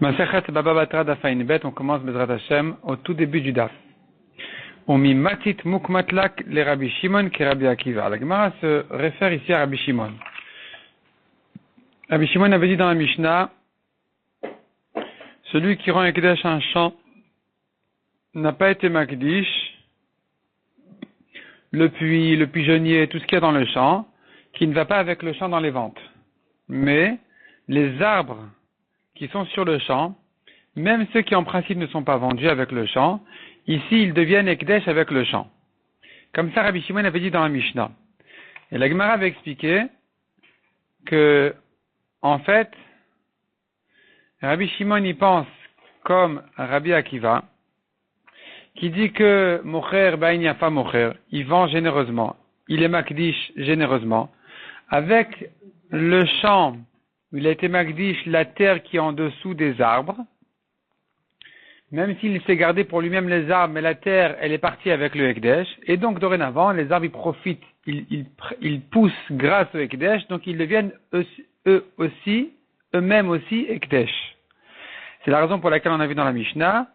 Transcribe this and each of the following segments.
Masechet Baba Batra Daf Ayin Bet, on commence Bezrat Hashem au tout début du Daf. On mi matit mukmatlak les Rabbi Shimon qui Rabbi Akiva. La Gemara se réfère ici à Rabbi Shimon. Rabbi Shimon avait dit dans la Mishnah, celui qui rend Ekdesh un champ n'a pas été Makdish, le puits, le pigeonnier, tout ce qu'il y a dans le champ, qui ne va pas avec le champ dans les ventes. Mais les arbres qui sont sur le champ, même ceux qui en principe ne sont pas vendus avec le champ, ici ils deviennent Ekdesh avec le champ. Comme ça Rabbi Shimon avait dit dans la Mishnah. Et la Gemara avait expliqué que, en fait, Rabbi Shimon y pense comme Rabbi Akiva, qui dit que Mocher Bain Yafa Mocher, il vend généreusement, il est Makdish généreusement, avec le champ, il a été Makdish, la terre qui est en dessous des arbres, même s'il s'est gardé pour lui-même les arbres, mais la terre, elle est partie avec le Ekdesh, et donc dorénavant, les arbres, ils profitent, ils poussent grâce au Ekdesh, donc ils deviennent eux-mêmes aussi Ekdesh. C'est la raison pour laquelle on a vu dans la Mishnah,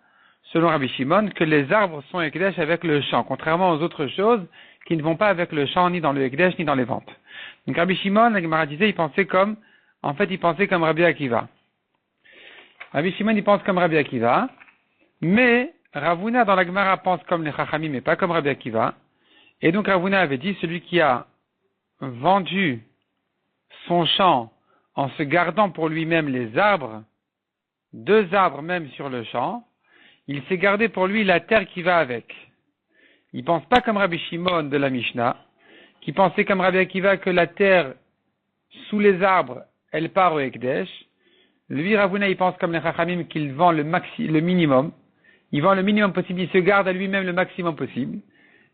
selon Rabbi Shimon, que les arbres sont Ekdesh avec le champ, contrairement aux autres choses qui ne vont pas avec le champ, ni dans le Ekdesh, ni dans les ventes. Donc Rabbi Shimon, la Gemara disait, il pensait comme Rabbi Akiva. Rabbi Shimon, il pense comme Rabbi Akiva, mais Ravuna dans la Gemara pense comme les Chachamim, mais pas comme Rabbi Akiva. Et donc Ravuna avait dit, celui qui a vendu son champ en se gardant pour lui-même les arbres, 2 arbres même sur le champ, il s'est gardé pour lui la terre qui va avec. Il pense pas comme Rabbi Shimon de la Mishnah, qui pensait comme Rabbi Akiva que la terre sous les arbres, elle part au Ekdesh. Lui, Ravuna, il pense comme les Chachamim qu'il vend le minimum. Il vend le minimum possible, il se garde à lui-même le maximum possible.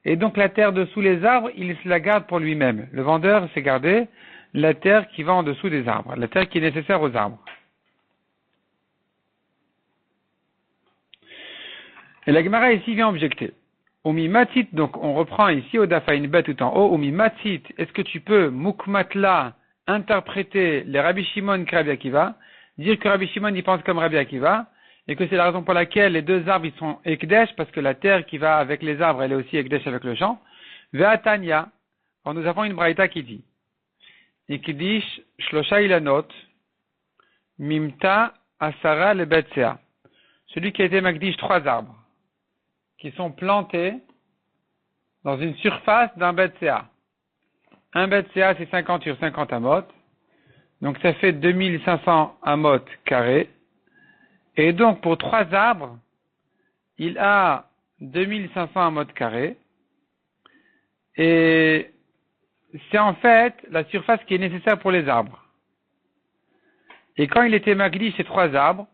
Et donc la terre dessous les arbres, il se la garde pour lui-même. Le vendeur s'est gardé la terre qui va en dessous des arbres, la terre qui est nécessaire aux arbres. Et la Gemara ici vient objecter. Omi matit, donc on reprend ici au Daf Ayin Bet tout en haut, Omi matit, est-ce que tu peux mukmatla interpréter les Rabbi Shimon que Rabbi Akiva, dire que Rabbi Shimon y pense comme Rabbi Akiva, et que c'est la raison pour laquelle les 2 arbres ils sont Ekdesh, parce que la terre qui va avec les arbres, elle est aussi Ekdesh avec le champ. Ve'atanya, alors nous avons une braïta qui dit, Ikdish shlosha ilanot, mimta asara le betsea. Celui qui a été Makdish 3 arbres, qui sont plantés dans une surface d'un betsea. Un betsea c'est 50 sur 50 amot, donc ça fait 2500 amot carrés. Et donc, pour 3 arbres, il a 2500 amot carrés. Et c'est en fait la surface qui est nécessaire pour les arbres. Et quand il était Makdish ces 3 arbres,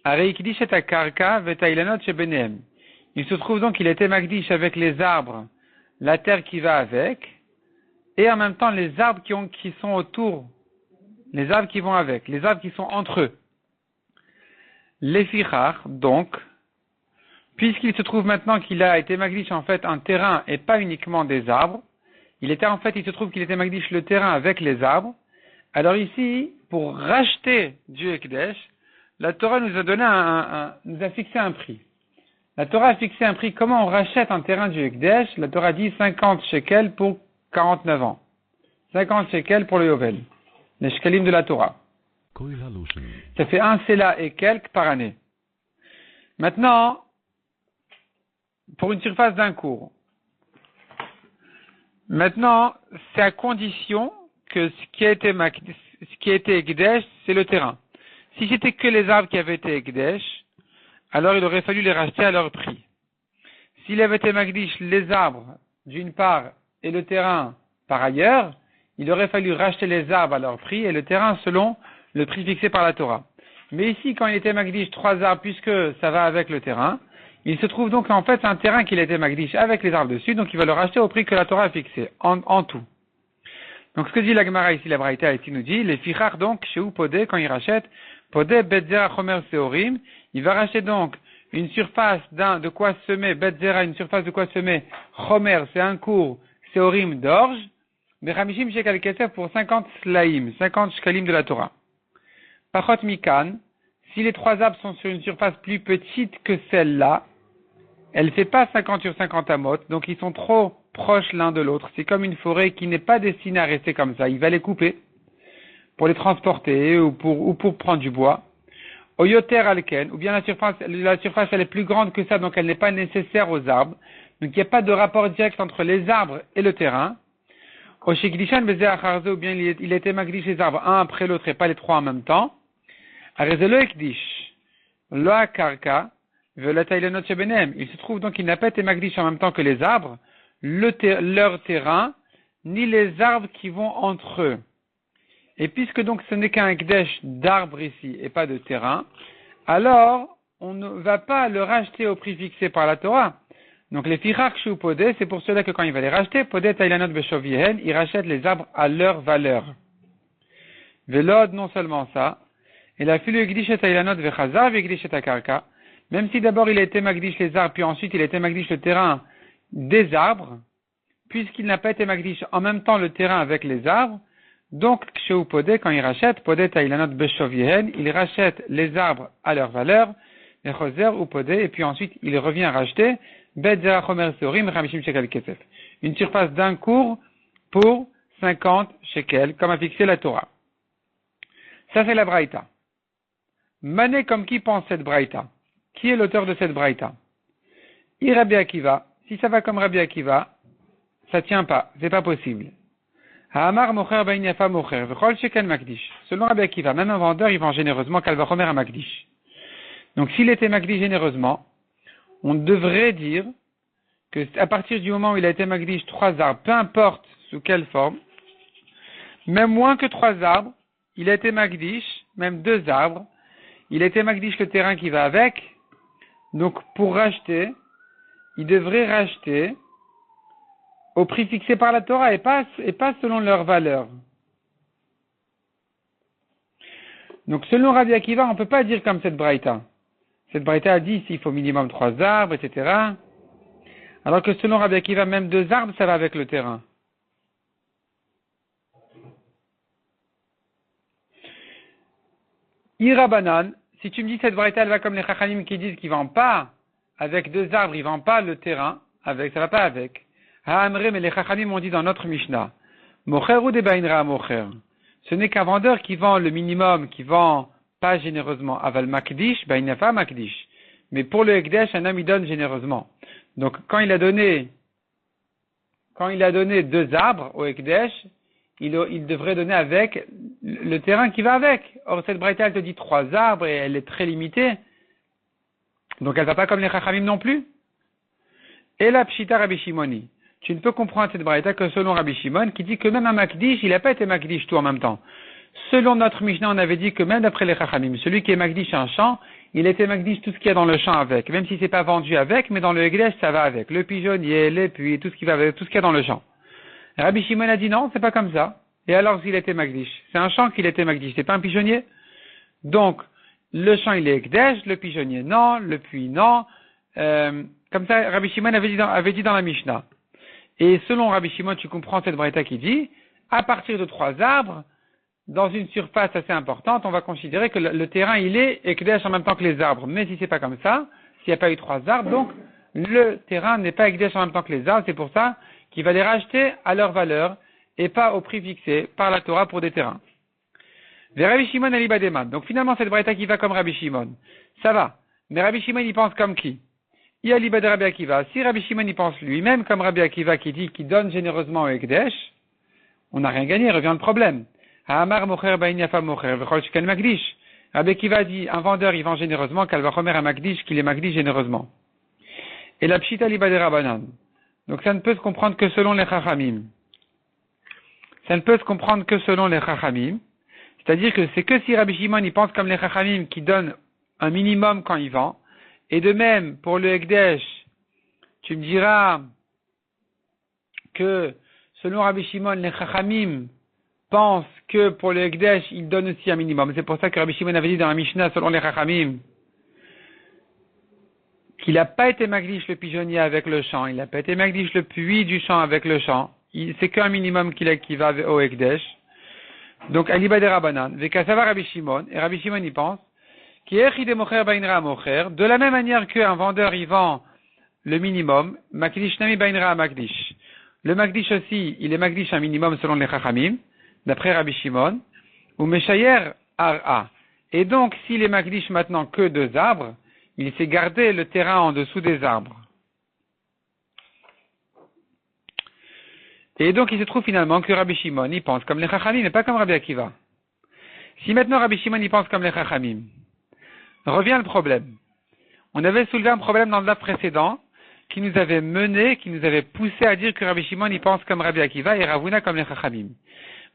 Areikdish et Akarka, Vetailanot Shebenehem. Il se trouve donc qu'il était Makdish avec les arbres, la terre qui va avec, et en même temps les arbres qui sont autour, les arbres qui vont avec, les arbres qui sont entre eux. Les fichar, donc, puisqu'il se trouve maintenant qu'il a été Makdish en fait un terrain et pas uniquement des arbres, il se trouve qu'il était Makdish le terrain avec les arbres, alors ici, pour racheter du Ekdesh, la Torah nous a donné nous a fixé un prix. La Torah a fixé un prix, comment on rachète un terrain du Ekdesh? La Torah dit 50 shekels pour 49 ans. 50 shekels pour le Yovel. Les shekalim de la Torah. Ça fait 1 séla et quelques par année. Maintenant, pour une surface d'un cours. Maintenant, c'est à condition que ce qui a été Ekdesh, c'est le terrain. Si c'était que les arbres qui avaient été Ekdesh, alors il aurait fallu les racheter à leur prix. S'il avait été Makdish les arbres d'une part et le terrain par ailleurs, il aurait fallu racheter les arbres à leur prix et le terrain selon le prix fixé par la Torah. Mais ici, quand il était Makdish 3 arbres, puisque ça va avec le terrain, il se trouve donc en fait un terrain qu'il a été Makdish avec les arbres dessus, donc il va le racheter au prix que la Torah a fixé, en tout. Donc ce que dit la Gemara ici, la Braïta ici nous dit, les fichar donc, chez où Podé, quand il rachète, Podé betzera chomer seorim, il va racheter donc une surface de quoi semer, betzera, une surface de quoi semer, chomer, c'est un cours, seorim d'orge, Bechamishim shekel kesef pour 50 slaim, 50 shkalim de la Torah. Pachot mikan, si les 3 arbres sont sur une surface plus petite que celle-là, elle ne fait pas 50 sur 50 amot, donc ils sont trop proches l'un de l'autre. C'est comme une forêt qui n'est pas destinée à rester comme ça. Il va les couper pour les transporter ou pour prendre du bois. Oyoter alken, ou bien la surface elle est plus grande que ça, donc elle n'est pas nécessaire aux arbres. Donc il n'y a pas de rapport direct entre les arbres et le terrain. Oshikdishan beze acharze, ou bien il était magdish les arbres un après l'autre et pas les 3 en même temps. Arezelo ekdish, lo akarka, vela tailenot shebenem. Il se trouve donc qu'il n'a pas été magdish en même temps que les arbres, leur terrain, ni les arbres qui vont entre eux. Et puisque donc ce n'est qu'un ekdesh d'arbres ici et pas de terrain, alors on ne va pas le racheter au prix fixé par la Torah. Donc les fichach shu podé, c'est pour cela que quand il va les racheter, podé tailanot beshovihen, il rachète les arbres à leur valeur. Velod, non seulement ça, il a filu ekdish et tailanot vechazav ekdish et akarka, même si d'abord il a été magdish les arbres, puis ensuite il a été magdish le terrain des arbres, puisqu'il n'a pas été magdish en même temps le terrain avec les arbres, donc, chez Podé, quand il rachète, Podé Taïlanot Beshovihen, il rachète les arbres à leur valeur, les Choser ou Podé, et puis ensuite il revient racheter Bedza Chomer Sorim Ramishim Shekel Kesef. Une surface d'un cours pour 50 shekels, comme a fixé la Torah. Ça c'est la Braïta. Mané comme qui pense cette Braïta? Qui est l'auteur de cette Braïta? Rabbi Akiva. Si ça va comme Rabbi Akiva, ça tient pas, c'est pas possible. Ha'amar mocher bain yafa mocher, v'chol shekel makdish. Selon Rabbi Akiva, même un vendeur, il vend généreusement qu'elle va remettre à makdish. Donc, s'il était makdish généreusement, on devrait dire que à partir du moment où il a été makdish 3 arbres, peu importe sous quelle forme, même moins que 3 arbres, il a été makdish, même 2 arbres, il a été makdish le terrain qui va avec. Donc, pour racheter, il devrait racheter au prix fixé par la Torah et pas selon leur valeur. Donc, selon Rabbi Akiva, on ne peut pas dire comme cette Braïta. Cette Braïta a dit s'il faut minimum 3 arbres, etc. Alors que selon Rabbi Akiva, même 2 arbres, ça va avec le terrain. Ira Banan, si tu me dis cette Braïta, elle va comme les Chachamim qui disent qu'ils ne vendent pas avec 2 arbres, ils ne vendent pas le terrain, avec, ça ne va pas avec. Ha'amre, mais les Chachamim ont dit dans notre Mishnah, Mocher ou debainra mocher. Ce n'est qu'un vendeur qui vend le minimum, qui vend pas généreusement. Aval makdish, bainafa makdish. Mais pour le Ekdesh, un homme il donne généreusement. Donc, quand il a donné 2 arbres au Ekdesh, il devrait donner avec le terrain qui va avec. Or, cette Braïta, elle te dit 3 arbres et elle est très limitée. Donc, elle va pas comme les Chachamim non plus. Et la Pshita Rabbi Shimoni. Tu ne peux comprendre cette braïta que selon Rabbi Shimon, qui dit que même un Makdish, il n'a pas été Makdish tout en même temps. Selon notre Mishnah, on avait dit que même d'après les Chachamim, celui qui est Makdish un champ, il était Makdish tout ce qu'il y a dans le champ avec. Même si c'est pas vendu avec, mais dans le Ekdesh, ça va avec. Le pigeonnier, les puits, tout ce qui va avec, tout ce qu'il y a dans le champ. Rabbi Shimon a dit non, c'est pas comme ça. Et alors s'il était Makdish? C'est un champ qu'il était Makdish, c'est pas un pigeonnier. Donc, le champ il est Ekdesh, le pigeonnier non, le puits non. Comme ça, Rabbi Shimon avait dit dans la Mishnah. Et selon Rabbi Shimon, tu comprends cette braïta qui dit, à partir de 3 arbres, dans une surface assez importante, on va considérer que le terrain, il est Ekdesh en même temps que les arbres. Mais si c'est pas comme ça, s'il n'y a pas eu 3 arbres, donc, le terrain n'est pas Ekdesh en même temps que les arbres, c'est pour ça qu'il va les racheter à leur valeur, et pas au prix fixé par la Torah pour des terrains. Vers Rabbi Shimon Alibademan. Donc finalement, cette braïta qui va comme Rabbi Shimon, ça va. Mais Rabbi Shimon, il pense comme qui? Il y a l'ibad Rabbi Akiva. Si Rabbi Shimon y pense lui-même, comme Rabbi Akiva qui dit qu'il donne généreusement au Ekdesh, on n'a rien gagné, revient le problème. Ha'amar mocher bain yafa mocher, v'chol shekel makdish. Rabbi Akiva dit, un vendeur, il vend généreusement, qu'elle va remettre à makdish, qu'il est makdish généreusement. Et la pshita l'ibad Rabbanan. Donc ça ne peut se comprendre que selon les Chachamim. Ça ne peut se comprendre que selon les Chachamim. C'est-à-dire que c'est que si Rabbi Shimon, il pense comme les Chachamim, qui donnent un minimum quand il vend. Et de même, pour le Ekdesh, tu me diras que, selon Rabbi Shimon, les Chachamim pensent que pour le Ekdesh, il donne aussi un minimum. C'est pour ça que Rabbi Shimon avait dit dans la Mishnah, selon les Chachamim, qu'il n'a pas été Magdish le pigeonnier avec le champ, il n'a pas été Magdish le puits du champ avec le champ. C'est qu'un minimum qui va au Ekdesh. Donc, Aliba de Rabbanan, Vekasava Rabbi Shimon, et Rabbi Shimon y pense, De la même manière qu'un vendeur il vend le minimum, Makdish Nami Bainra Makdish. Le Makdish aussi, il est Makdish un minimum selon les Chachamim, d'après Rabbi Shimon, ou Meshayer Ar'a. Et donc, s'il est Makdish maintenant que 2 arbres, il s'est gardé le terrain en dessous des arbres. Et donc, il se trouve finalement que Rabbi Shimon, il pense comme les Chachamim, mais pas comme Rabbi Akiva. Si maintenant Rabbi Shimon, il pense comme les Chachamim, revient le problème. On avait soulevé un problème dans le DAF précédent, qui nous avait mené, qui nous avait poussé à dire que Rabbi Shimon, il pense comme Rabbi Akiva et Ravuna comme les Chachamim.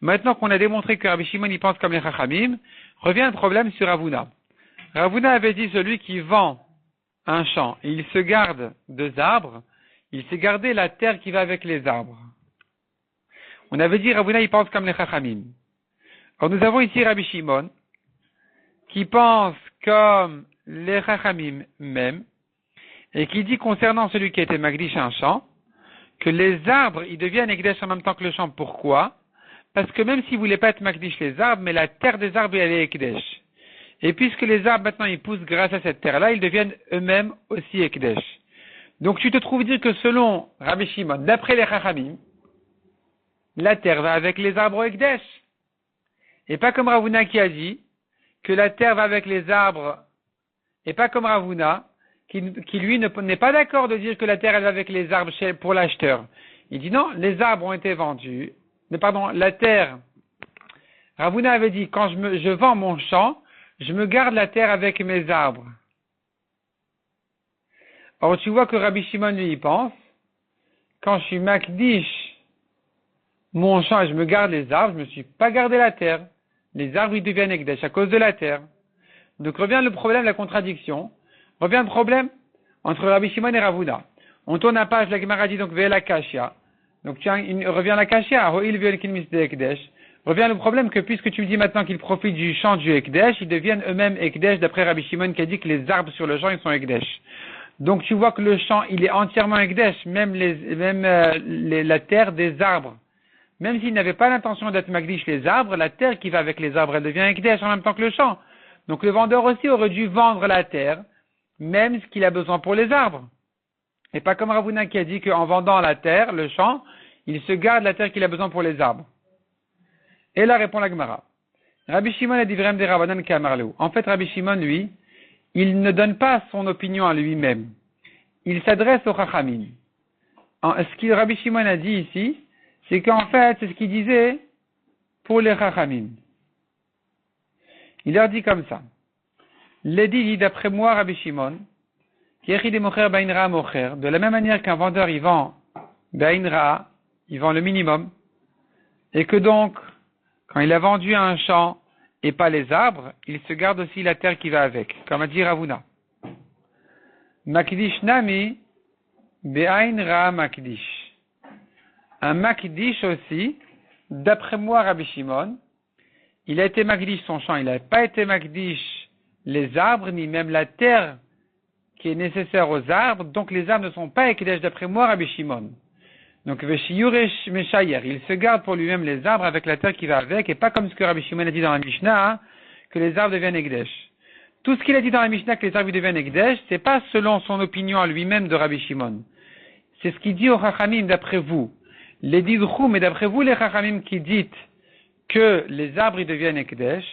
Maintenant qu'on a démontré que Rabbi Shimon, il pense comme les Chachamim, revient le problème sur Ravuna. Ravuna avait dit celui qui vend un champ, et il se garde 2 arbres, il s'est gardé la terre qui va avec les arbres. On avait dit Ravuna, il pense comme les Chachamim. Alors nous avons ici Rabbi Shimon, qui pense comme les Chachamim même, et qui dit concernant celui qui a été Magdish un champ, que les arbres, ils deviennent Ekdesh en même temps que le champ. Pourquoi? Parce que même s'ils ne voulaient pas être Magdish les arbres, mais la terre des arbres, elle est Ekdesh. Et puisque les arbres maintenant, ils poussent grâce à cette terre-là, ils deviennent eux-mêmes aussi Ekdesh. Donc tu te trouves dire que selon Rabbi Shimon, d'après les Chachamim, la terre va avec les arbres Ekdesh. Et pas comme Ravuna qui a dit que la terre va avec les arbres, et pas comme Ravuna, qui lui n'est pas d'accord de dire que la terre elle va avec les arbres pour l'acheteur. Il dit non, les arbres ont été vendus, mais pardon, la terre. Ravuna avait dit quand je vends mon champ, je me garde la terre avec mes arbres. Or tu vois que Rabbi Shimon lui il pense, quand je suis Makdish mon champ et je me garde les arbres, je me suis pas gardé la terre. Les arbres ils deviennent Ekdesh à cause de la terre. Donc revient le problème, la contradiction. Revient le problème entre Rabbi Shimon et Ravuna. On tourne la page, la Gemara dit donc Ve'el Akashia. Donc revient la Kashia, Ho'il Ve'el Kilmis de Ekdesh. Revient le problème que puisque tu me dis maintenant qu'ils profitent du champ du Ekdesh, ils deviennent eux-mêmes Ekdesh d'après Rabbi Shimon qui a dit que les arbres sur le champ ils sont Ekdesh. Donc tu vois que le champ il est entièrement Ekdesh, même la terre des arbres. Même s'il n'avait pas l'intention d'être Magdish les arbres, la terre qui va avec les arbres elle devient Ekdesh en même temps que le champ. Donc le vendeur aussi aurait dû vendre la terre, même ce qu'il a besoin pour les arbres. Et pas comme Ravuna qui a dit qu'en vendant la terre, le champ, il se garde la terre qu'il a besoin pour les arbres. Et là répond la Gemara. Rabbi Shimon a dit Vrem de Rabbanan Kamarleu. En fait, Rabbi Shimon, lui, il ne donne pas son opinion à lui-même. Il s'adresse aux Chachamim. Ce que Rabbi Shimon a dit ici, c'est qu'en fait, c'est ce qu'il disait pour les Chachamim. Il leur dit comme ça. L'édit dit d'après moi, Rabbi Shimon, de la même manière qu'un vendeur il vend Bainra, il vend le minimum, et que donc, quand il a vendu un champ et pas les arbres, il se garde aussi la terre qui va avec, comme a dit Ravuna. Makdish Nami, Be'ainra Makdish. Un Makdish aussi, d'après moi, Rabbi Shimon, il a été Makdish son champ, il n'a pas été Makdish les arbres, ni même la terre qui est nécessaire aux arbres, donc les arbres ne sont pas Ekdesh d'après moi, Rabbi Shimon. Donc, Veshiyuresh Meshayer, il se garde pour lui-même les arbres avec la terre qui va avec, et pas comme ce que Rabbi Shimon a dit dans la Mishnah, hein, que les arbres deviennent Ekdesh. Tout ce qu'il a dit dans la Mishnah que les arbres deviennent Ekdesh, c'est pas selon son opinion à lui-même de Rabbi Shimon. C'est ce qu'il dit aux Chachamim d'après vous. Les Didchou, mais d'après vous, les Chachamim qui dites que les arbres ils deviennent Ekdesh,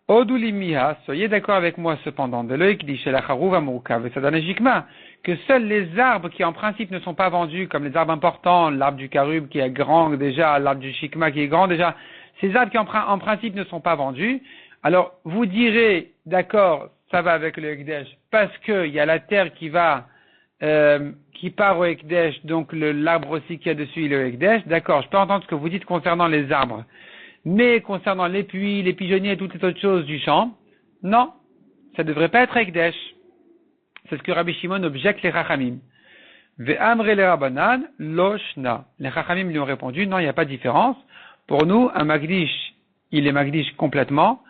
Odulimiha, soyez d'accord avec moi cependant, de l'Oekdish et la Charouva Moukav et Sadanejikma, que seuls les arbres qui en principe ne sont pas vendus, comme les arbres importants, l'arbre du Karub qui est grand déjà, l'arbre du Shikma qui est grand déjà, ces arbres qui en principe ne sont pas vendus, alors vous direz, d'accord, ça va avec le Ekdesh, parce qu'il y a la terre qui va, qui part au Ekdesh, donc l'arbre aussi qui est dessus il est au Ekdesh, d'accord, je peux entendre ce que vous dites concernant les arbres. Mais concernant les puits, les pigeonniers et toutes les autres choses du champ, non, ça ne devrait pas être Ekdesh. C'est ce que Rabbi Shimon objecte les Chachamim. Ve'amre le Rabbanan, loshna. Les Chachamim lui ont répondu, non, il n'y a pas de différence. Pour nous, un Magdish, il est Magdish complètement.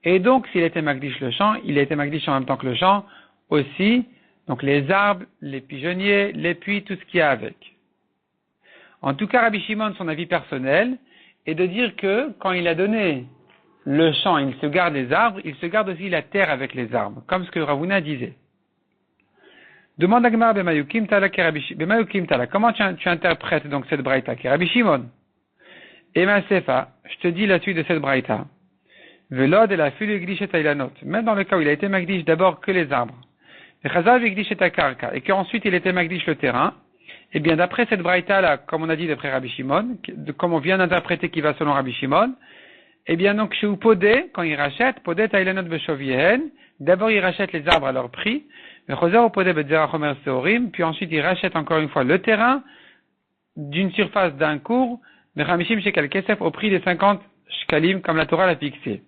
Et donc, s'il était Magdish le champ, il a été Magdish en même temps que le champ aussi. Donc, les arbres, les pigeonniers, les puits, tout ce qu'il y a avec. En tout cas, Rabbi Shimon, son avis personnel, et de dire que quand il a donné le champ, il se garde les arbres, il se garde aussi la terre avec les arbres, comme ce que Ravuna disait. Demande à Gemara Bemayukim Tala Kerabishi. Bemayukim Tala, comment tu interprètes donc cette braïta Kerabi Shimon? Et ma sefa, je te dis la suite de cette braïta. Velod et la fille Gdish et Tailanot. Même dans le cas où il a été Magdish d'abord que les arbres. Et Chazal Gdish et Takarka. Et qu'ensuite il était Magdish le terrain. Eh bien, d'après cette braïta là, comme on a dit d'après Rabbi Shimon, comme on vient d'interpréter qui va selon Rabbi Shimon, eh bien, donc, chez Podé, quand il rachète, Podé Tailanot Beshoviehen, d'abord il rachète les arbres à leur prix. Mais Choser au Podé Betzerachomer Seorim, puis ensuite il rachète encore une fois le terrain d'une surface d'un cours, mais Ramishim Shekel Kesef au prix des 50 shkalim, comme la Torah l'a fixé.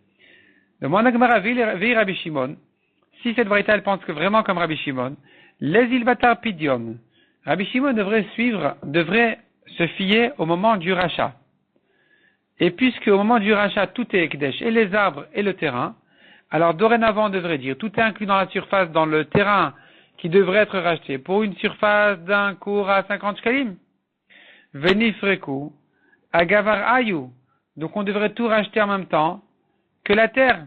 Demande à Gemara, Vei Rabbi Shimon, si cette braïta elle pense que vraiment comme Rabbi Shimon, les ilbatar pidion, Rabbi Shimon devrait se fier au moment du rachat. Et puisque au moment du rachat tout est ekdesh, et les arbres et le terrain, alors dorénavant on devrait dire, tout est inclus dans la surface, dans le terrain qui devrait être racheté, pour une surface d'un cours à 50 shkalim. Venifreku, agavar ayu, donc on devrait tout racheter en même temps, que la terre,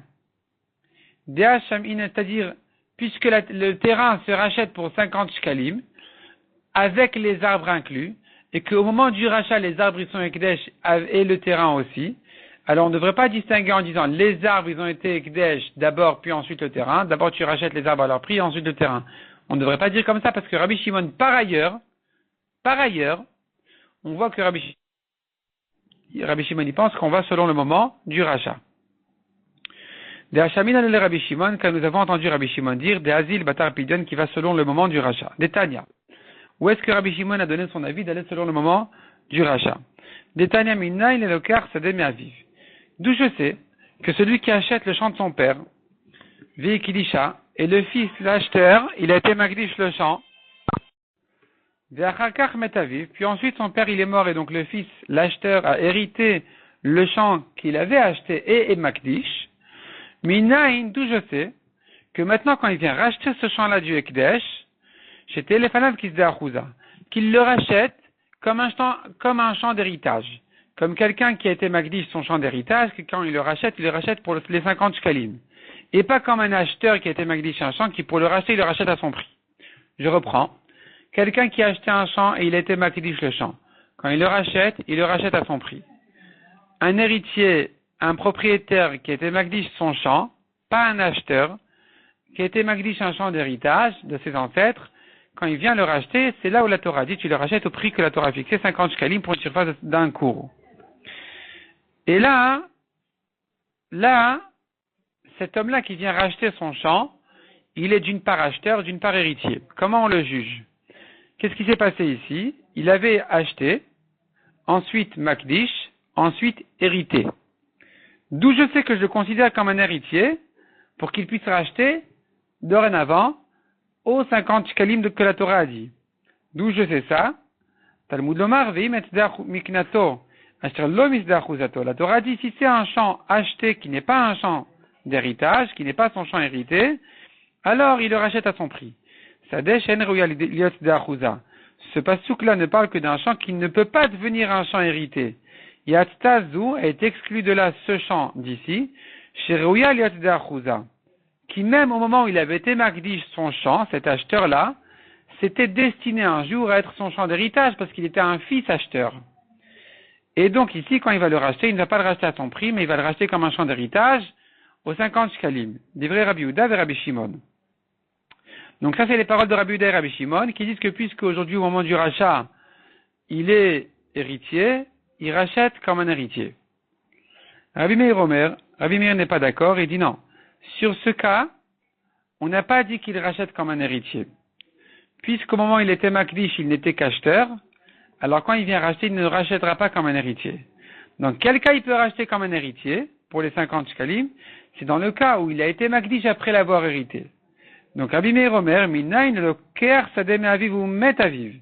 c'est-à-dire, puisque le terrain se rachète pour 50 shkalim, avec les arbres inclus, et qu'au moment du rachat, les arbres ils sont ekdesh et le terrain aussi, alors on ne devrait pas distinguer en disant les arbres ils ont été ekdesh d'abord puis ensuite le terrain, d'abord tu rachètes les arbres à leur prix ensuite le terrain. On ne devrait pas dire comme ça parce que Rabbi Shimon, par ailleurs, on voit que Rabbi Shimon il pense qu'on va selon le moment du rachat. De Hachamina le Rabbi Shimon, quand nous avons entendu Rabbi Shimon dire, de Azil Batar Pidyon qui va selon le moment du rachat. Des Tanya. Où est-ce que Rabbi Shimon a donné son avis d'aller selon le moment du rachat? Des Tanya Minna, il est le car Sadem Aviv. D'où je sais que celui qui achète le champ de son père, Veikidisha, et le fils, l'acheteur, il a été Magdish le champ, Veachakach Metaviv, puis ensuite son père il est mort et donc le fils, l'acheteur, a hérité le champ qu'il avait acheté et est Magdish. Minaïn, d'où je sais que maintenant quand il vient racheter ce champ-là du Ekdesh, chez Téléphanav qui se dit à Chouza, qu'il le rachète comme un champ d'héritage. Comme quelqu'un qui a été Magdish son champ d'héritage, que quand il le rachète pour les 50 shkalim. Et pas comme un acheteur qui a été Magdish un champ qui pour le racheter, il le rachète à son prix. Je reprends. Quelqu'un qui a acheté un champ et il a été Magdish le champ. Quand il le rachète à son prix. Un héritier, un propriétaire qui a été Magdish son champ, pas un acheteur, qui a été Magdish un champ d'héritage de ses ancêtres, quand il vient le racheter, c'est là où la Torah dit, tu le rachètes au prix que la Torah a fixé, 50 shkalim pour une surface d'un cours. Et là, cet homme-là qui vient racheter son champ, il est d'une part acheteur, d'une part héritier. Comment on le juge? Qu'est-ce qui s'est passé ici? Il avait acheté, ensuite Magdish, ensuite hérité. D'où je sais que je le considère comme un héritier, pour qu'il puisse racheter, dorénavant, aux 50 shkalim que la Torah a dit. D'où je sais ça? Talmud Lomar veim etzedach miknato asher lo misdach uzato. La Torah dit si c'est un champ acheté qui n'est pas un champ d'héritage, qui n'est pas son champ hérité, alors il le rachète à son prix. Sadesh en ruya liot dachuza. Ce passouk-là ne parle que d'un champ qui ne peut pas devenir un champ hérité. Yatztazu est exclu de là ce champ d'ici, chez ruya liot dachuza. Qui même au moment où il avait été Magdish son champ, cet acheteur-là, s'était destiné un jour à être son champ d'héritage parce qu'il était un fils acheteur. Et donc ici, quand il va le racheter, il ne va pas le racheter à son prix, mais il va le racheter comme un champ d'héritage aux 50 shkalim. Des vrais Rabbi Yehuda et Rabbi Shimon. Donc ça, c'est les paroles de Rabbi Yehuda et Rabbi Shimon qui disent que puisque aujourd'hui, au moment du rachat, il est héritier, il rachète comme un héritier. Rabbi Meir n'est pas d'accord, il dit non. Sur ce cas, on n'a pas dit qu'il rachète comme un héritier. Puisqu'au moment où il était Makdish, il n'était qu'acheteur, alors quand il vient racheter, il ne rachètera pas comme un héritier. Dans quel cas il peut racheter comme un héritier, pour les 50 shkalim? C'est dans le cas où il a été Makdish après l'avoir hérité. Donc, Rabbi Meir Omer, Minaïn le ker sadem aviv ou met aviv.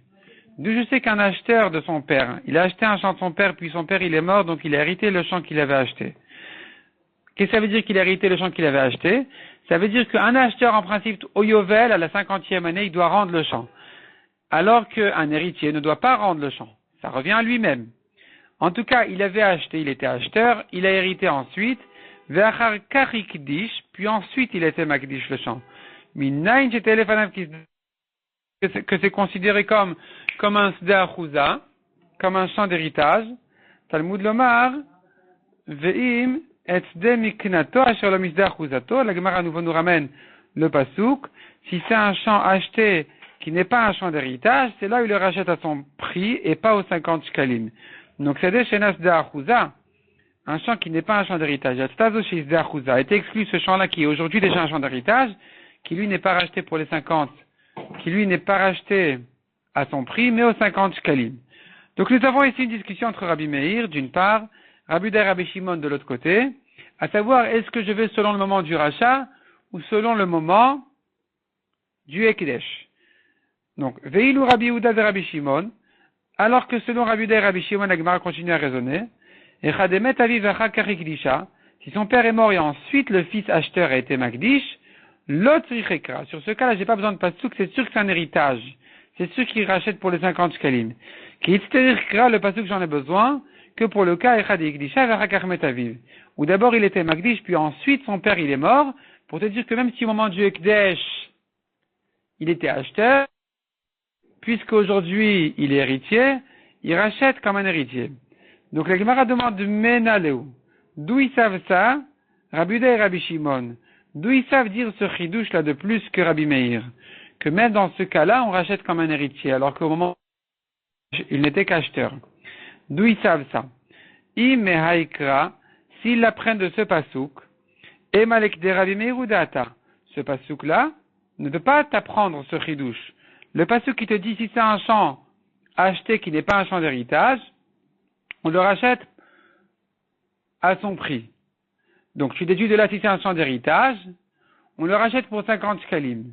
D'où je sais qu'un acheteur de son père, il a acheté un champ de son père, puis son père il est mort, donc il a hérité le champ qu'il avait acheté. Qu'est-ce que ça veut dire qu'il a hérité le champ qu'il avait acheté? Ça veut dire qu'un acheteur, en principe, au Yovel, à la 50e année, il doit rendre le champ. Alors qu'un héritier ne doit pas rendre le champ. Ça revient à lui-même. En tout cas, il avait acheté, il était acheteur, il a hérité ensuite, Ve'achar karikdish, puis ensuite il était makdish le champ. Minayin j'étais lefanav que c'est considéré comme un sda chouza, comme un champ d'héritage. Talmud lomar, ve'im et sde miknato asher lo misda chouzato. La Gemara à nouveau nous ramène le pasouk. Si c'est un champ acheté qui n'est pas un champ d'héritage, c'est là où il le rachète à son prix et pas aux 50 shkalim. Donc c'est des shenas sda chouza. Un champ qui n'est pas un champ d'héritage. A été exclu ce champ-là qui est aujourd'hui déjà un champ d'héritage, qui lui n'est pas racheté pour les 50, qui lui n'est pas racheté à son prix, mais aux 50 shkalim. Donc nous avons ici une discussion entre Rabbi Meir, d'une part, Rabbi Uda et Rabbi Shimon de l'autre côté, à savoir est-ce que je vais selon le moment du rachat ou selon le moment du Ekdesh. Donc, Veilou Rabbi Uda et Rabbi Shimon, alors que selon Rabbi Uda et Rabbi Shimon, la Gemara continue à raisonner, et Chademet Aviv Vacha Karikdisha, si son père est mort et ensuite le fils acheteur a été Magdish, l'autre Ikra. Sur ce cas-là, j'ai pas besoin de pasouk, c'est sûr que c'est un héritage. C'est sûr qu'il rachète pour les 50 shkalim. Qui Ikra, le pasouk j'en ai besoin, que pour le cas Echad Ikdisha Vacha Karmet Aviv. Où d'abord il était Magdish, puis ensuite son père il est mort, pour te dire que même si au moment du Ekdesh, il était acheteur, puisqu'aujourd'hui il est héritier, il rachète comme un héritier. Donc la Gemara demande Menaleu. D'où ils savent ça? Rabbi Uda et Rabbi Shimon. D'où ils savent dire ce chidouche là de plus que Rabbi Meir? Que même dans ce cas-là, on rachète comme un héritier, alors qu'au moment où il n'était qu'acheteur. D'où ils savent ça? Imehaikra, s'ils l'apprennent de ce pasouk, et Malek de Rabbi Meir ou Data. Ce pasouk là ne peut pas t'apprendre ce chidouche. Le pasouk qui te dit si c'est un champ acheté qui n'est pas un champ d'héritage, on le rachète à son prix. Donc tu déduis de là si c'est un champ d'héritage, on le rachète pour 50 shkalim.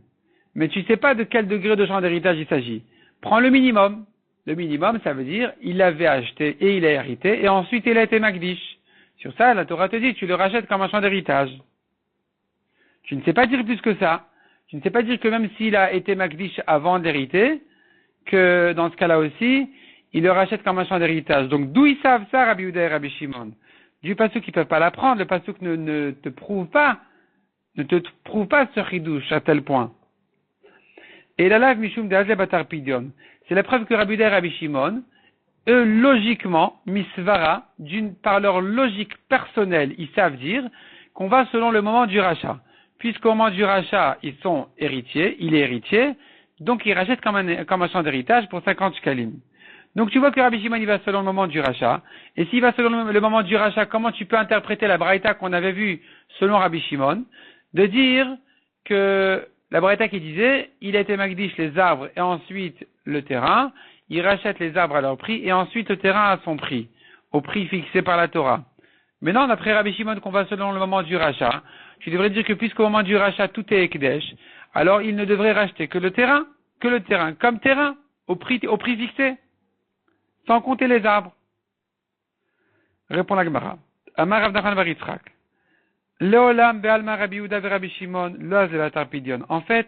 Mais tu ne sais pas de quel degré de champ d'héritage il s'agit. Prends le minimum. Le minimum, ça veut dire il l'avait acheté et il a hérité, et ensuite il a été magdish. Sur ça, la Torah te dit tu le rachètes comme un champ d'héritage. Tu ne sais pas dire plus que ça. Tu ne sais pas dire que même s'il a été magdish avant d'hériter, que dans ce cas-là aussi, il le rachète comme un champ d'héritage. Donc d'où ils savent ça, Rabbi Uda et Rabbi Shimon? Du pasouk qu'ils ne peuvent pas l'apprendre, le pasouk ne te prouve pas ce chidouche à tel point. Et la lave mishum de batar pidion. C'est la preuve que Rabbi Uda et Rabbi Shimon, eux, logiquement, misvara, par leur logique personnelle, ils savent dire qu'on va selon le moment du rachat. Puisqu'au moment du rachat, ils sont héritiers, il est héritier, donc ils rachètent comme un champ d'héritage pour 50 shkalim. Donc tu vois que Rabbi Shimon il va selon le moment du rachat, et s'il va selon le moment du rachat, comment tu peux interpréter la braïta qu'on avait vue selon Rabbi Shimon, de dire que la braïta qui disait, il a été magdish les arbres et ensuite le terrain, il rachète les arbres à leur prix et ensuite le terrain à son prix, au prix fixé par la Torah. Mais non, d'après Rabbi Shimon qu'on va selon le moment du rachat, tu devrais dire que puisqu'au moment du rachat tout est ekdesh, alors il ne devrait racheter que le terrain, comme terrain, au prix fixé, sans compter les arbres. Répond la Gemara. Amar Rav Nachman bar Yitzchak. Leolam be'alma Rabbi Uda ve Rabbi Shimon lo zelatar pidion. En fait,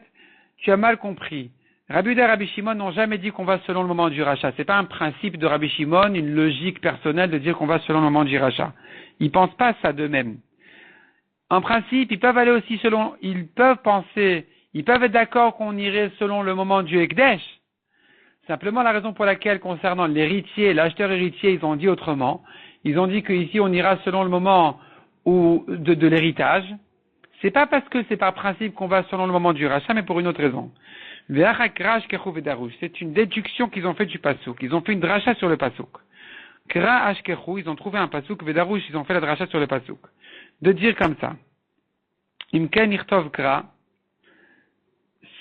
tu as mal compris. Rabbi Uda et Rabbi Shimon n'ont jamais dit qu'on va selon le moment du rachat. C'est pas un principe de Rabbi Shimon, une logique personnelle de dire qu'on va selon le moment du rachat. Ils pensent pas ça d'eux-mêmes. En principe, ils peuvent aller aussi selon, ils peuvent être d'accord qu'on irait selon le moment du Ekdesh. Simplement, la raison pour laquelle, concernant l'héritier, l'acheteur héritier, ils ont dit autrement. Ils ont dit qu'ici, on ira selon le moment de l'héritage. C'est pas parce que c'est par principe qu'on va selon le moment du rachat, mais pour une autre raison. C'est une déduction qu'ils ont fait du pasouk. Ils ont fait une dracha sur le pasouk. Kra ashkechu, ils ont trouvé un pasouk. Vedarouche, ils ont fait la dracha sur le pasouk. De dire comme ça. Imken irtov kra.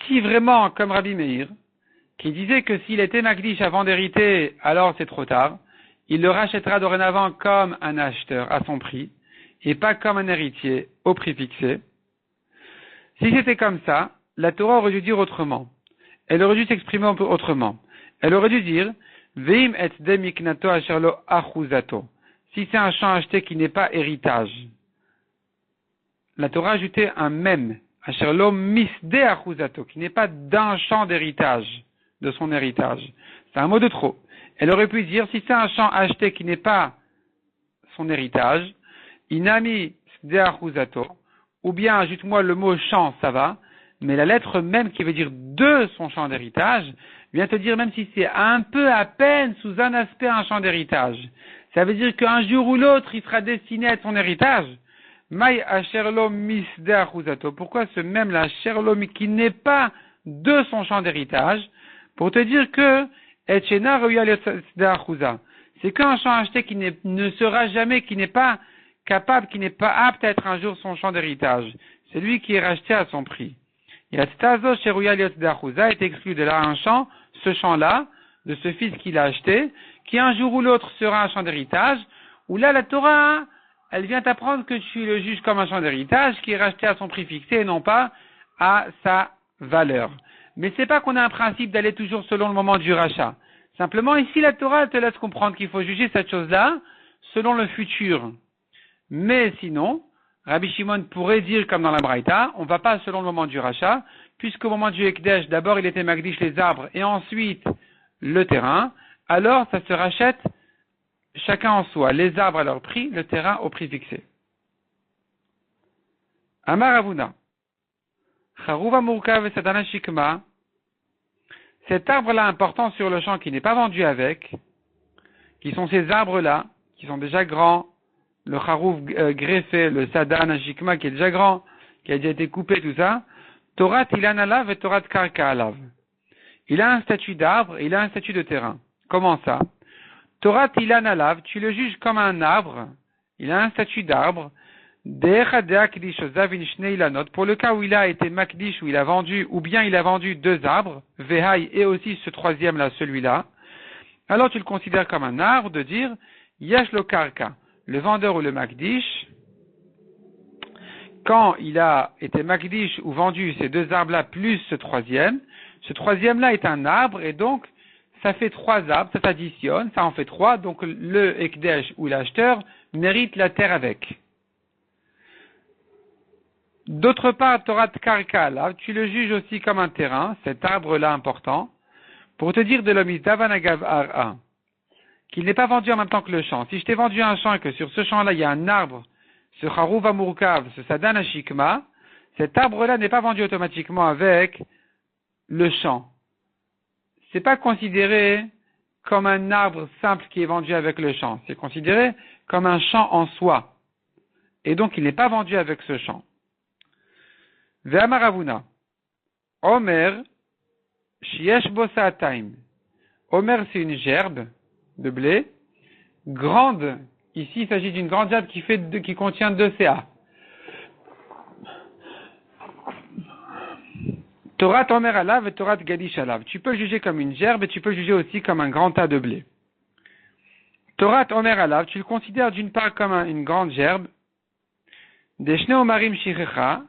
Si vraiment, comme Rabbi Meir, qui disait que s'il était magdish avant d'hériter, alors c'est trop tard, il le rachètera dorénavant comme un acheteur à son prix, et pas comme un héritier au prix fixé. Si c'était comme ça, la Torah aurait dû dire autrement. Elle aurait dû s'exprimer autrement. Elle aurait dû dire, Veim et demiknato asherlo achuzato. Si c'est un champ acheté qui n'est pas héritage. La Torah a ajouté un même, asherlo misde achuzato, qui n'est pas d'un champ d'héritage, de son héritage. C'est un mot de trop. Elle aurait pu dire, si c'est un champ acheté qui n'est pas son héritage, inami de'achuzato, ou bien ajoute-moi le mot champ, ça va, mais la lettre même qui veut dire de son champ d'héritage, vient te dire même si c'est un peu à peine sous un aspect un champ d'héritage. Ça veut dire qu'un jour ou l'autre, il sera destiné à être son héritage. Maï asherlo misdeachuzato. Pourquoi ce même là, asherlo, qui n'est pas de son champ d'héritage, pour te dire que etchena reuya. C'est qu'un champ acheté qui ne sera jamais, qui n'est pas capable, qui n'est pas apte à être un jour son champ d'héritage. C'est lui qui est racheté à son prix. Yastazo sheruya liotdachuza est exclu de là un champ, ce champ-là, de ce fils qu'il a acheté, qui un jour ou l'autre sera un champ d'héritage, où là la Torah, elle vient t'apprendre que tu le juges comme un champ d'héritage qui est racheté à son prix fixé et non pas à sa valeur. Mais c'est pas qu'on a un principe d'aller toujours selon le moment du rachat. Simplement, ici, la Torah te laisse comprendre qu'il faut juger cette chose-là selon le futur. Mais sinon, Rabbi Shimon pourrait dire, comme dans la Braïta, on ne va pas selon le moment du rachat, puisqu'au moment du Ekdesh, d'abord il était Magdish les arbres et ensuite le terrain, alors ça se rachète chacun en soi, les arbres à leur prix, le terrain au prix fixé. Amar Avuna, Charuva Murkav Sadana Shikma, cet arbre-là important sur le champ qui n'est pas vendu avec, qui sont ces arbres-là, qui sont déjà grands, le charouf greffé, le sadan ashikma qui est déjà grand, qui a déjà été coupé, tout ça, Torah ilan alav et Torah karka alav. Il a un statut d'arbre et il a un statut de terrain. Comment ça? Torah ilan alav, tu le juges comme un arbre, il a un statut d'arbre, pour le cas où il a été makdish, où il a vendu, ou bien il a vendu deux arbres, vehai et aussi ce troisième là, celui-là, alors tu le considères comme un arbre de dire, yesh lo karka, le vendeur ou le makdish, quand il a été makdish ou vendu ces deux arbres-là plus ce troisième-là est un arbre et donc ça fait trois arbres, ça s'additionne, ça en fait trois, donc le ekdesh ou l'acheteur mérite la terre avec. D'autre part, Torah Karka, là, tu le juges aussi comme un terrain, cet arbre-là important, pour te dire de l'homme Davanagav Ara, qu'il n'est pas vendu en même temps que le champ. Si je t'ai vendu un champ et que sur ce champ-là, il y a un arbre, ce Charouva Murkav, ce Sadan Ashikma, cet arbre-là n'est pas vendu automatiquement avec le champ. C'est pas considéré comme un arbre simple qui est vendu avec le champ. C'est considéré comme un champ en soi. Et donc, il n'est pas vendu avec ce champ. Ve'amaravuna. Omer, shiesh bo sa'ataim. Omer, c'est une gerbe de blé, grande. Ici, il s'agit d'une grande gerbe qui contient 2 CA. Torah Omer alav et Torah Gadish alav. Tu peux le juger comme une gerbe et tu peux le juger aussi comme un grand tas de blé. Torah Omer alav, tu le considères d'une part comme une grande gerbe. Deshne omarim shichecha.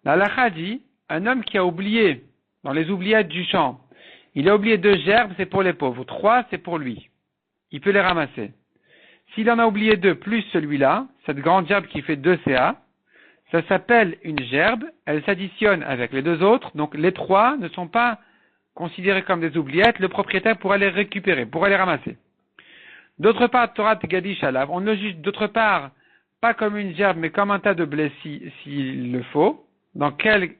La halakha dit, un homme qui a oublié, dans les oubliettes du champ, il a oublié 2 gerbes, c'est pour les pauvres, 3, c'est pour lui. Il peut les ramasser. S'il en a oublié 2 plus celui-là, cette grande gerbe qui fait 2 CA, ça s'appelle une gerbe, elle s'additionne avec les 2 autres, donc les 3 ne sont pas considérés comme des oubliettes, le propriétaire pourra les récupérer, pourra les ramasser. D'autre part, Torah Gadish alav, on le juge d'autre part, pas comme une gerbe, mais comme un tas de blé s'il le faut. Dans quelles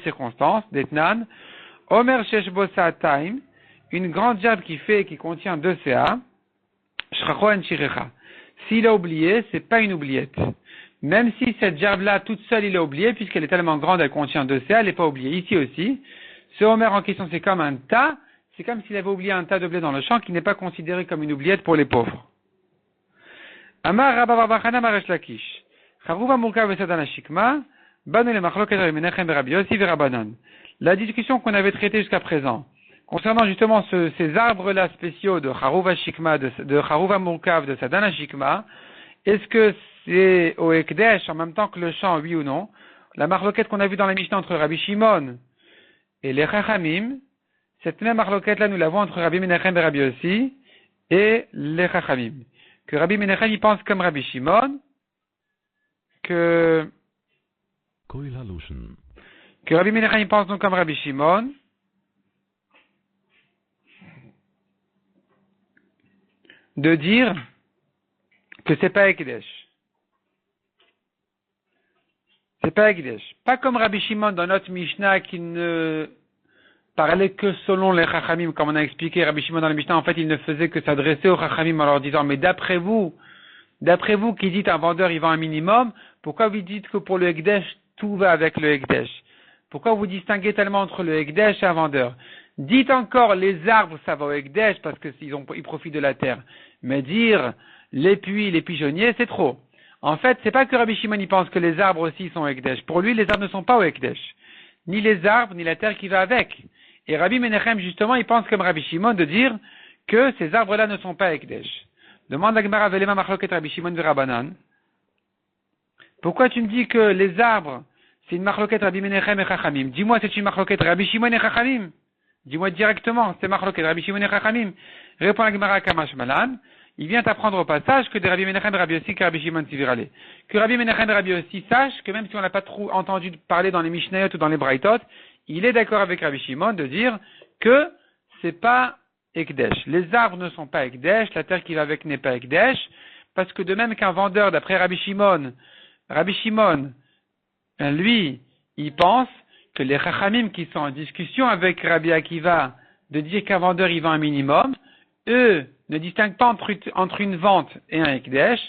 circonstances? D'Etnan. Omer Sheshbo Sa'ataim, une grande gerbe qui contient 2 CA. Shracho en Shirecha. S'il a oublié, c'est pas une oubliette. Même si cette gerbe-là, toute seule, il a oublié, puisqu'elle est tellement grande, elle contient 2 CA, elle n'est pas oubliée. Ici aussi, ce Omer en question, c'est comme un tas. C'est comme s'il avait oublié un tas de blé dans le champ qui n'est pas considéré comme une oubliette pour les pauvres. Amar Rabba Bar Bachana Maresh Lakish. Charouva Murkav Vesadan Ashikma, Banu le Machloket Rabbi Menachem Rabbi Yossi Verabanan. La discussion qu'on avait traitée jusqu'à présent, concernant justement ces arbres-là spéciaux de Charouva Shikma, de Charouva Murkav, de Sadan Ashikma, est-ce que c'est au Ekdesh en même temps que le champ, oui ou non? La Machloket qu'on a vue dans la Mishnah entre Rabbi Shimon et les Chachamim, cette même Machloket-là, nous l'avons entre Rabbi Menachem et Rabbi Yossi et les Chachamim. Que Rabbi Menachem il pense comme Rabbi Shimon, que Rabbi Menachem il pense donc comme Rabbi Shimon, de dire que c'est pas Ekdesh. C'est pas Ekdesh. Pas comme Rabbi Shimon dans notre Mishnah qui ne parlait que selon les Chachamim, comme on a expliqué. Rabbi Shimon dans la Mishnah, en fait, il ne faisait que s'adresser aux Chachamim en leur disant, mais d'après vous qui dites un vendeur, il vend un minimum, pourquoi vous dites que pour le Ekdesh, tout va avec le Ekdesh? Pourquoi vous distinguez tellement entre le Ekdesh et un vendeur? Dites encore, les arbres, ça va au Ekdesh parce qu'ils profitent de la terre. Mais dire, les pigeonniers, c'est trop. En fait, c'est pas que Rabbi Shimon, il pense que les arbres aussi sont au Ekdesh. Pour lui, les arbres ne sont pas au Ekdesh. Ni les arbres, ni la terre qui va avec. Et Rabbi Menachem, justement, il pense comme Rabbi Shimon de dire que ces arbres-là ne sont pas Ekdesh. Demande la Gemara Velema Machloket Rabbi Shimon Verabanan. Pourquoi tu me dis que les arbres, c'est une Machloket Rabbi Menachem et Chachamim? Dis-moi, c'est une Machloket Rabbi Shimon et Chachamim. Dis-moi directement, c'est Machloket Rabbi Shimon et Chachamim. Répond la Gemara Kamash Malan. Il vient apprendre au passage que de Rabbi Menachem et Rabbi Yossi que Rabbi Shimon Sivirale. Que Rabbi Menachem et Rabbi Yossi sachent que même si on n'a pas trop entendu parler dans les Mishnayot ou dans les Braithot, il est d'accord avec Rabbi Shimon de dire que c'est pas Ekdesh. Les arbres ne sont pas Ekdesh, la terre qui va avec n'est pas Ekdesh, parce que de même qu'un vendeur, d'après Rabbi Shimon, lui, il pense que les Chachamim qui sont en discussion avec Rabbi Akiva de dire qu'un vendeur il vend un minimum, eux ne distinguent pas entre une vente et un Ekdesh.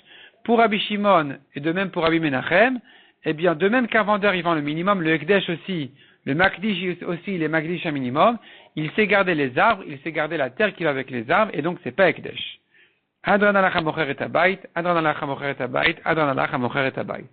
Pour Rabbi Shimon et de même pour Rabbi Menachem, eh bien de même qu'un vendeur il vend le minimum, le Ekdesh aussi, le Makdish aussi, il est Makdish un minimum, il sait garder les arbres, il sait garder la terre qui va avec les arbres, et donc c'est pas Ekdesh. Adran alacha mocher et abayit, Adran alacha mocher et abayit, Adran alacha mocher et abayit.